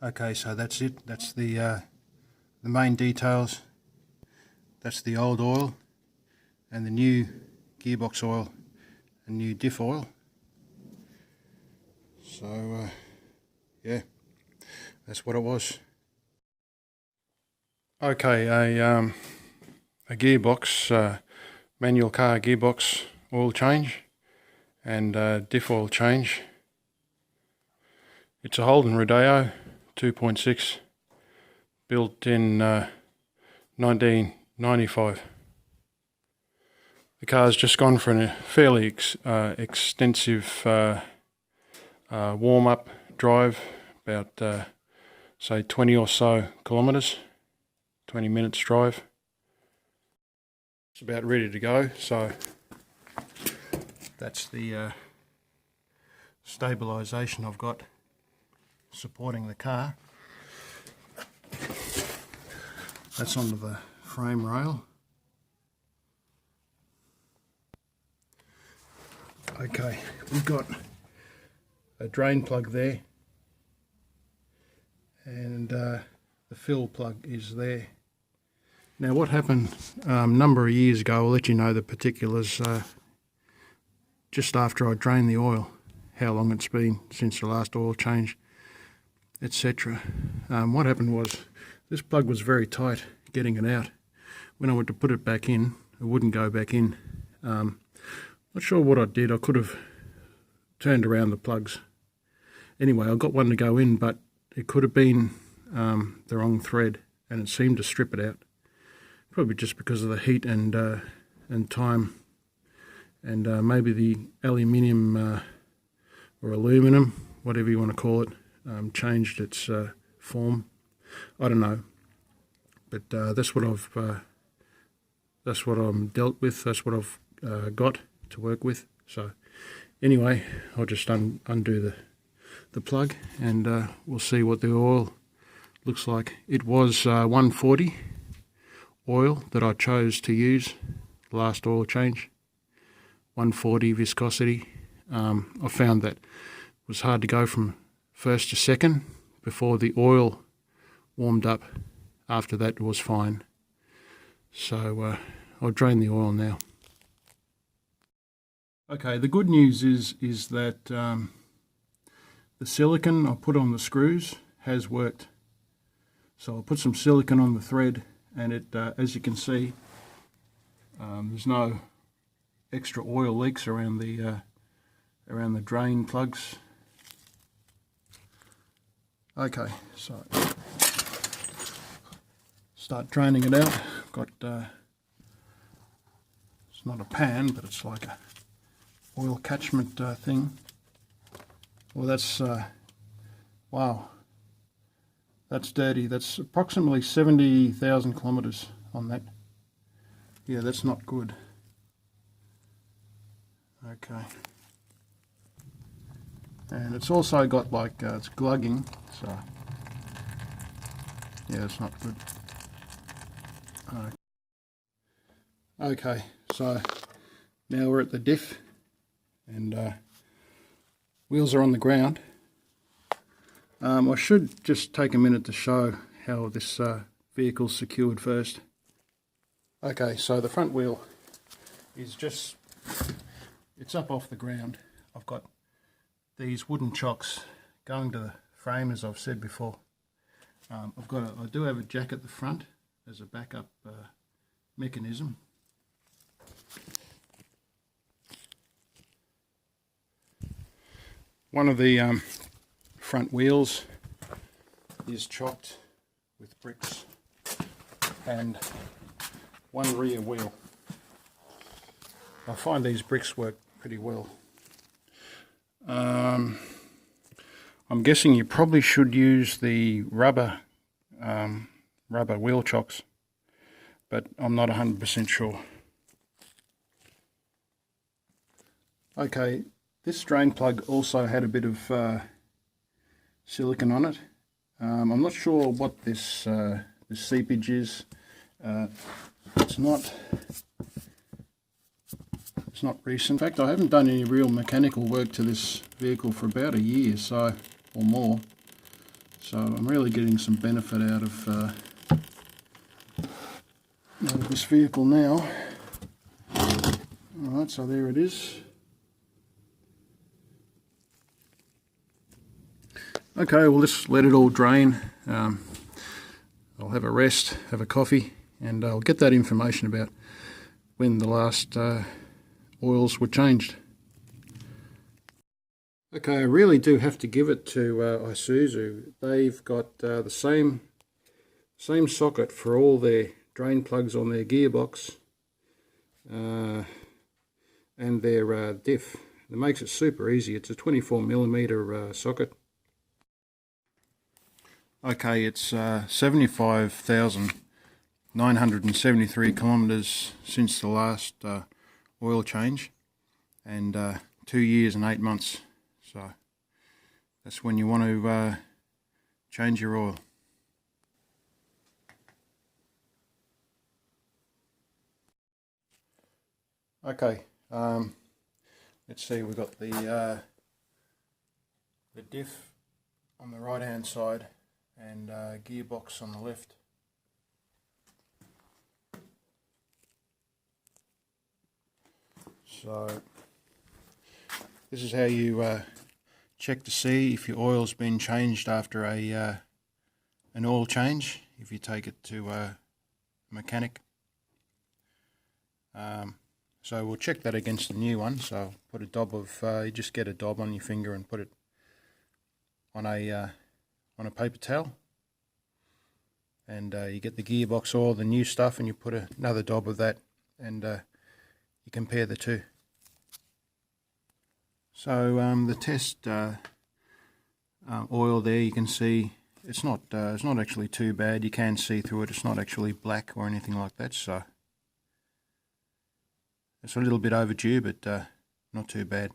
Okay, so that's it. That's the main details. That's the old oil and the new gearbox oil and new diff oil. So yeah, that's what it was. Okay, a gearbox, manual car gearbox oil change and diff oil change. It's a Holden Rodeo 2.6, built in 1995. The car's just gone for a fairly extensive warm-up drive, about say 20 or so kilometres, 20 minutes drive. It's about ready to go, so that's the stabilisation I've got supporting the car. That's onto the frame rail. Okay, we've got a drain plug there, and the fill plug is there. Now what happened a number of years ago, I'll let you know the particulars just after I drained the oil, how long it's been since the last oil change, etc. What happened was this plug was very tight getting it out. When I went to put it back in, it wouldn't go back in. Not sure what I did. I could have turned around the plugs. Anyway, I got one to go in, but it could have been the wrong thread, and it seemed to strip it out. Probably just because of the heat and time, and maybe the aluminium or aluminum, whatever you want to call it, changed its form. I don't know, but that's what I'm dealt with. That's what I've got to work with. So anyway, I'll just undo the plug, and we'll see what the oil looks like. It was 140 oil that I chose to use, last oil change, 140 viscosity. I found that it was hard to go from first to second before the oil warmed up. After that it was fine. So I'll drain the oil now. Okay, the good news is that the silicone I put on the screws has worked. So I'll put some silicone on the thread, and it, as you can see, there's no extra oil leaks around the drain plugs. Okay, so start draining it out. Got it's not a pan, but it's like a oil catchment thing. Well, that's wow. That's dirty. That's approximately 70,000 kilometres on that. Yeah, that's not good. Okay. And it's also got like, it's glugging, so yeah, it's not good. Okay, so now we're at the diff, and wheels are on the ground. I should just take a minute to show how this vehicle's secured first. Okay, so the front wheel is just, it's up off the ground. I've got these wooden chocks going to the frame, as I've said before. I do have a jack at the front as a backup mechanism. One of the front wheels is chocked with bricks, and one rear wheel. I find these bricks work pretty well. I'm guessing you probably should use the rubber wheel chocks, but I'm not 100% sure. Okay, this drain plug also had a bit of silicone on it. I'm not sure what this seepage is. It's not recent. In fact, I haven't done any real mechanical work to this vehicle for about a year, or more. So I'm really getting some benefit out of this vehicle now. Alright, so there it is. Okay, we'll just let it all drain. I'll have a rest, have a coffee, and I'll get that information about when the last oils were changed. Okay, I really do have to give it to Isuzu. They've got the same socket for all their drain plugs on their gearbox and their diff. It makes it super easy. It's a 24mm socket. Okay, it's 75,973 kilometres since the last oil change, and 2 years and 8 months. So that's when you want to change your oil. Okay, let's see. We've got the diff on the right hand side and gearbox on the left. So this is how you check to see if your oil's been changed after an oil change, if you take it to a mechanic. So we'll check that against the new one. So put a dab of, you just get a dab on your finger and put it on a paper towel, and you get the gearbox oil, the new stuff, and you put another dab of that, and you compare the two. So the test oil there, you can see it's not actually too bad. You can see through it. It's not actually black or anything like that. So it's a little bit overdue, but not too bad.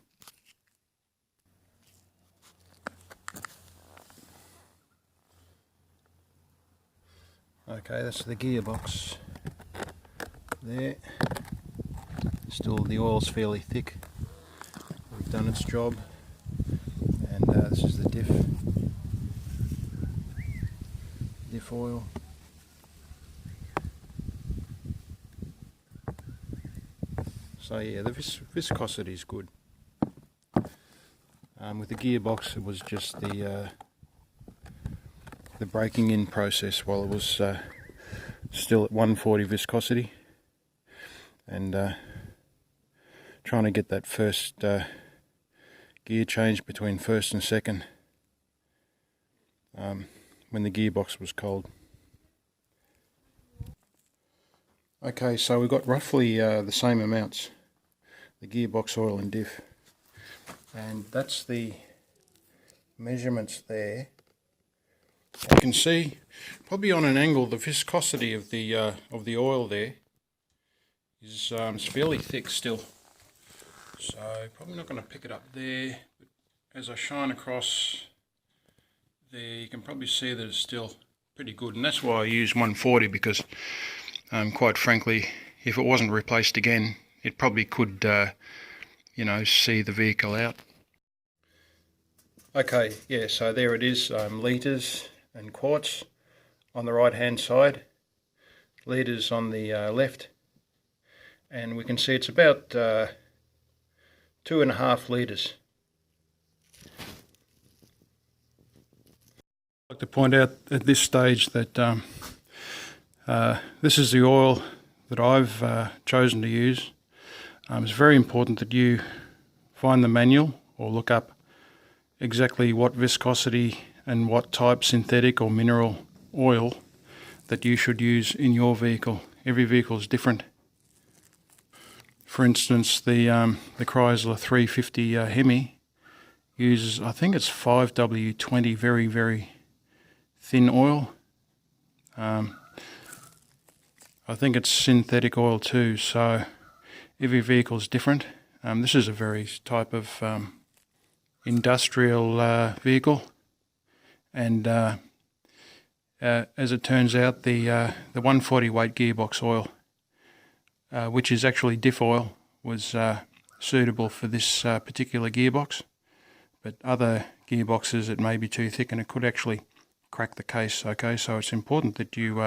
Okay, that's the gearbox there. Still, the oil's fairly thick. We've done its job, and this is the diff oil. So yeah, the viscosity is good. With the gearbox, it was just the breaking in process while it was still at 140 viscosity, and trying to get that first gear change between first and second when the gearbox was cold. Okay, so we've got roughly the same amounts, the gearbox oil and diff, and that's the measurements there. You can see probably on an angle the viscosity of the oil there is fairly thick still. So probably not going to pick it up there, but as I shine across there, you can probably see that it's still pretty good, and that's why I use 140, because quite frankly, if it wasn't replaced again, it probably could you know, see the vehicle out. Okay, yeah, so there it is, litres and quarts on the right hand side, litres on the left, and we can see it's about 2.5 litres. I'd like to point out at this stage that this is the oil that I've chosen to use. It's very important that you find the manual or look up exactly what viscosity and what type synthetic or mineral oil that you should use in your vehicle. Every vehicle is different. For instance, the Chrysler 350 Hemi uses, I think it's 5W20, very, very thin oil. I think it's synthetic oil too, so every vehicle is different. This is a very type of industrial vehicle, and as it turns out, the 140 weight gearbox oil, which is actually diff oil, was suitable for this particular gearbox, but other gearboxes it may be too thick and it could actually crack the case. Okay, so it's important that you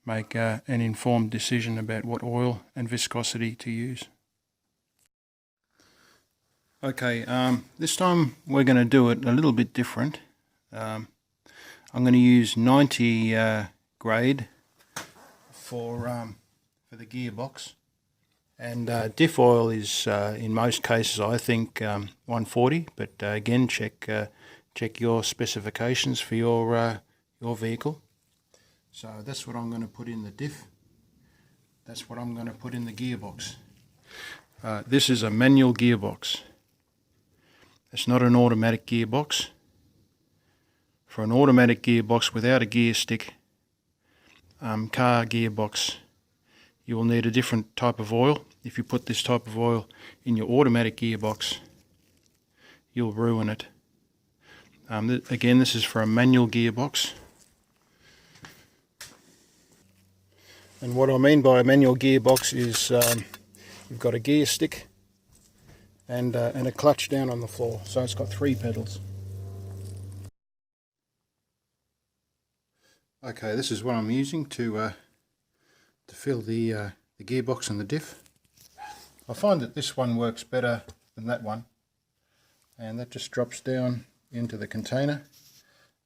make an informed decision about what oil and viscosity to use. Okay, this time we're going to do it a little bit different. I'm going to use 90 grade for the gearbox, and diff oil is in most cases I think 140, but again check your specifications for your vehicle. So that's what I'm going to put in the diff. That's what I'm going to put in the gearbox. This is a manual gearbox. It's not an automatic gearbox. For an automatic gearbox without a gear stick, car gearbox, you will need a different type of oil. If you put this type of oil in your automatic gearbox, you'll ruin it. Again, this is for a manual gearbox. And what I mean by a manual gearbox is you've got a gear stick and a clutch down on the floor, so it's got 3 pedals. Okay, this is what I'm using to fill the gearbox and the diff. I find that this one works better than that one, and that just drops down into the container,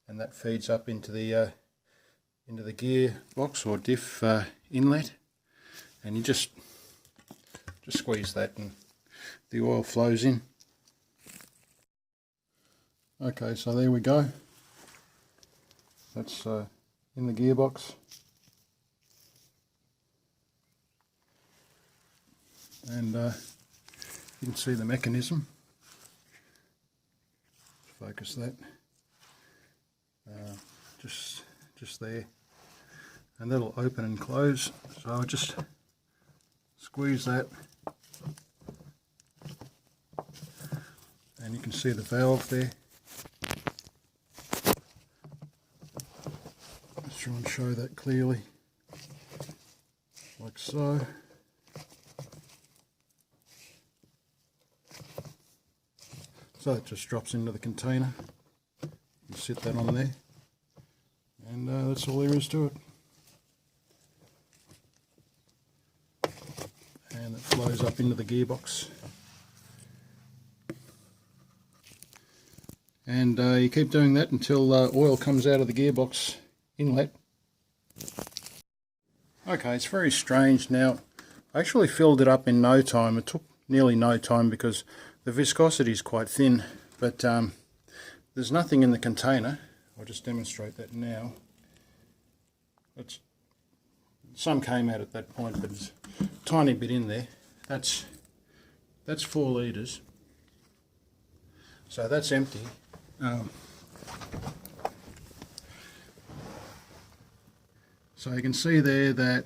and that feeds up into the gearbox or diff inlet, and you just squeeze that and the oil flows in. Okay, so there we go. That's in the gearbox, and you can see the mechanism. Focus that. Just there, and that'll open and close. So I'll just squeeze that, and you can see the valve there. Let's try and show that clearly, like so. So it just drops into the container. You sit that on there, and that's all there is to it. And it flows up into the gearbox. And you keep doing that until oil comes out of the gearbox inlet. Okay, it's very strange now. I actually filled it up in no time. It took nearly no time because the viscosity is quite thin, but there's nothing in the container. I'll just demonstrate that now. Some came out at that point, but there's a tiny bit in there. That's 4 litres. So that's empty. So you can see there that,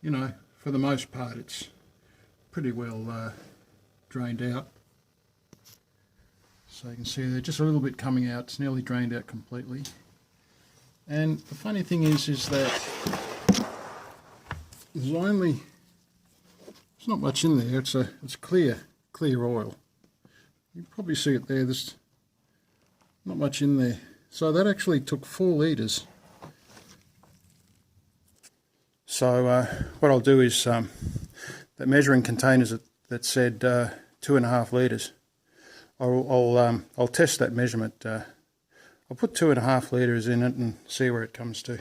you know, for the most part it's pretty well drained out. So you can see there just a little bit coming out. It's nearly drained out completely. And the funny thing is that there's not much in there. It's clear oil. You can probably see it there. There's not much in there. So that actually took 4 litres. So what I'll do is that measuring containers that said 2.5 litres. I'll test that measurement. I'll put 2.5 litres in it and see where it comes to.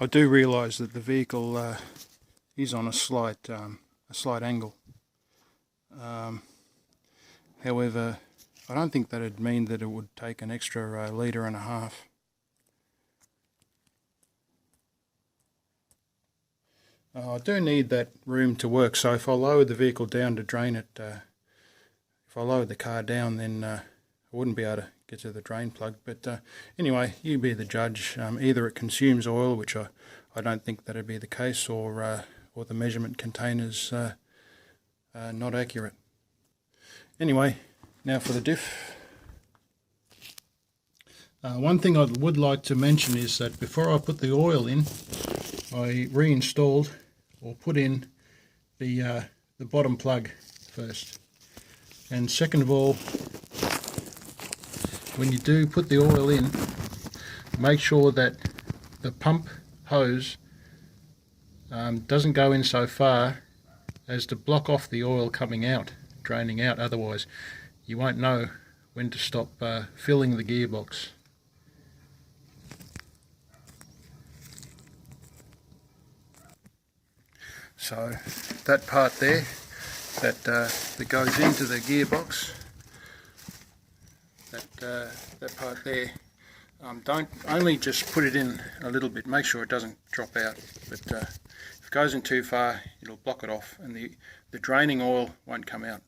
I do realise that the vehicle is on a slight angle. However, I don't think that'd mean that it would take an extra litre and a half. I do need that room to work, so if I lowered the vehicle down to drain it, if I lowered the car down, then I wouldn't be able to get to the drain plug. But anyway, you be the judge. Either it consumes oil, which I don't think that'd be the case, or the measurement container's not accurate. Anyway, now for the diff. One thing I would like to mention is that before I put the oil in, I reinstalled or put in the bottom plug first. And second of all, when you do put the oil in, make sure that the pump hose doesn't go in so far as to block off the oil coming out, draining out. Otherwise you won't know when to stop filling the gearbox. So that part there that goes into the gearbox, that part there, don't only just put it in a little bit, make sure it doesn't drop out, but if it goes in too far it'll block it off and the draining oil won't come out.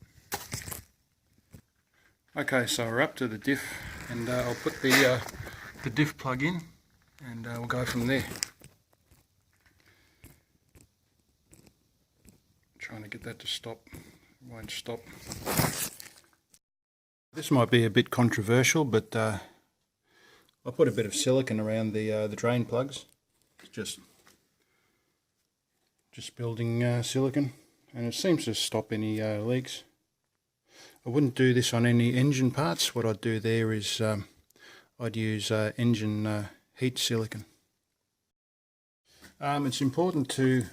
Okay, so we're up to the diff, and I'll put the diff plug in and we'll go from there. Trying to get that to stop, it won't stop. This might be a bit controversial, but I'll put a bit of silicone around the drain plugs. Just building silicone, and it seems to stop any leaks. I wouldn't do this on any engine parts. What I'd do there is I'd use engine heat silicone. It's important to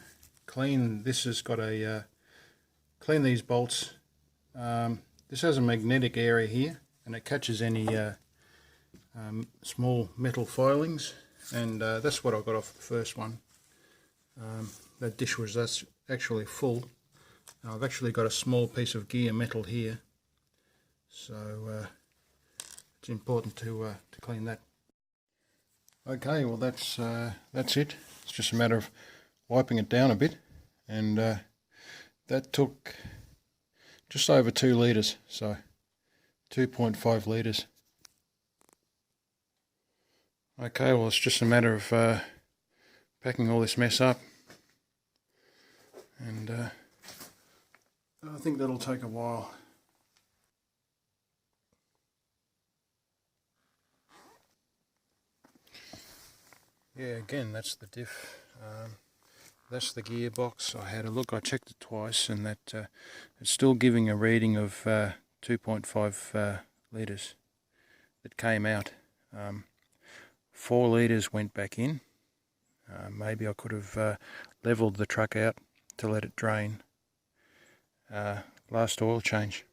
clean. This has got a clean these bolts. This has a magnetic area here, and it catches any small metal filings, and that's what I got off the first one. That dish was that's actually full. I've actually got a small piece of gear metal here, so it's important to clean that. Okay, well that's it. It's just a matter of wiping it down a bit, and that took just over 2 litres, so 2.5 litres. Okay, well it's just a matter of packing all this mess up, and I think that'll take a while. Yeah, again, that's the diff. That's the gearbox. I had a look, I checked it twice, and that it's still giving a reading of 2.5 litres that came out. 4 litres went back in. Maybe I could have levelled the truck out to let it drain. Last oil change.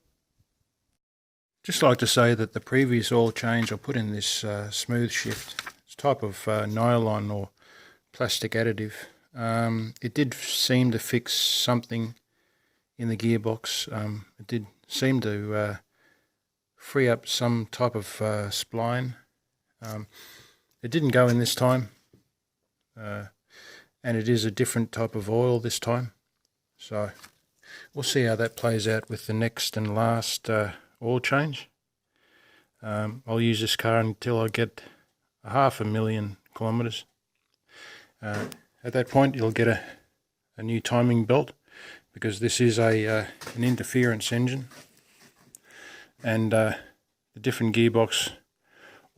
Just like to say that the previous oil change I put in this smooth shift. It's a type of nylon or plastic additive. It did seem to fix something in the gearbox. It did seem to free up some type of spline. It didn't go in this time, and it is a different type of oil this time, so we'll see how that plays out with the next and last oil change. I'll use this car until I get 500,000 kilometres. At that point you'll get a new timing belt, because this is an interference engine, and the Diff and Gearbox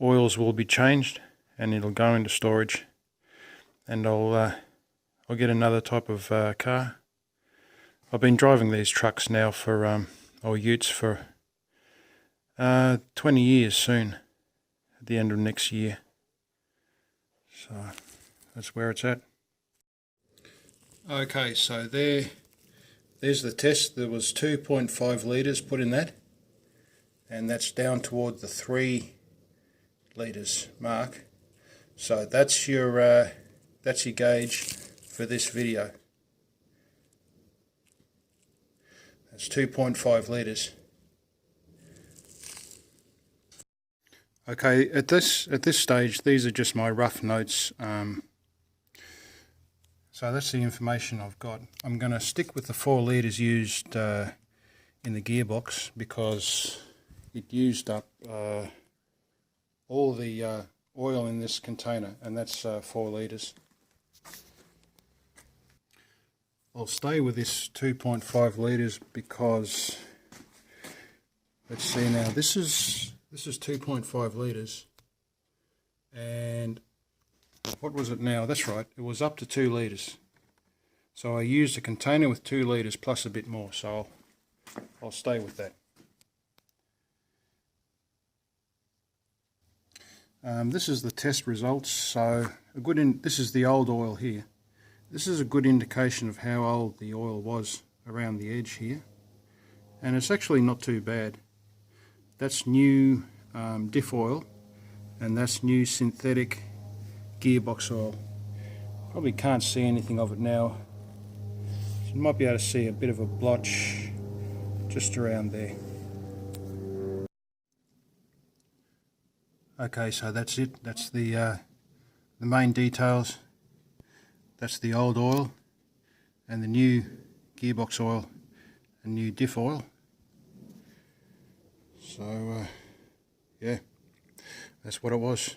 oils will be changed and it'll go into storage, and I'll get another type of car. I've been driving these trucks now for or utes for 20 years soon, at the end of next year, so that's where it's at. Okay, so there's the test. There was 2.5 litres put in that, and that's down toward the 3 litres mark. So that's your gauge for this video. That's 2.5 litres. Okay, at this stage, these are just my rough notes. So that's the information I've got. I'm going to stick with the 4 litres used in the gearbox, because it used up all the oil in this container, and that's 4 litres. I'll stay with this 2.5 litres because, let's see now, this is 2.5 litres, and what was it now? That's right, it was up to 2 litres. So I used a container with 2 litres plus a bit more, so I'll stay with that. This is the test results. So this is the old oil here. This is a good indication of how old the oil was around the edge here, and it's actually not too bad. That's new diff oil, and that's new synthetic gearbox oil. Probably can't see anything of it now. So you might be able to see a bit of a blotch just around there. Okay, so that's it. That's the main details. That's the old oil and the new gearbox oil and new diff oil. So yeah, that's what it was.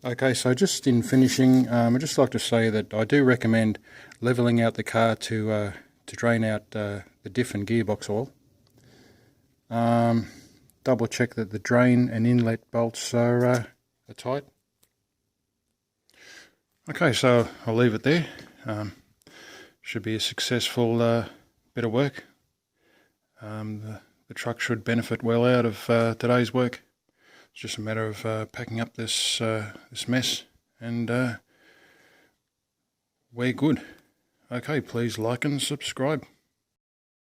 Okay, so just in finishing, I'd just like to say that I do recommend levelling out the car to drain out the diff and gearbox oil. Double check that the drain and inlet bolts are tight. Okay, so I'll leave it there. Should be a successful bit of work. The truck should benefit well out of today's work. It's just a matter of packing up this mess, and we're good. Okay, please like and subscribe.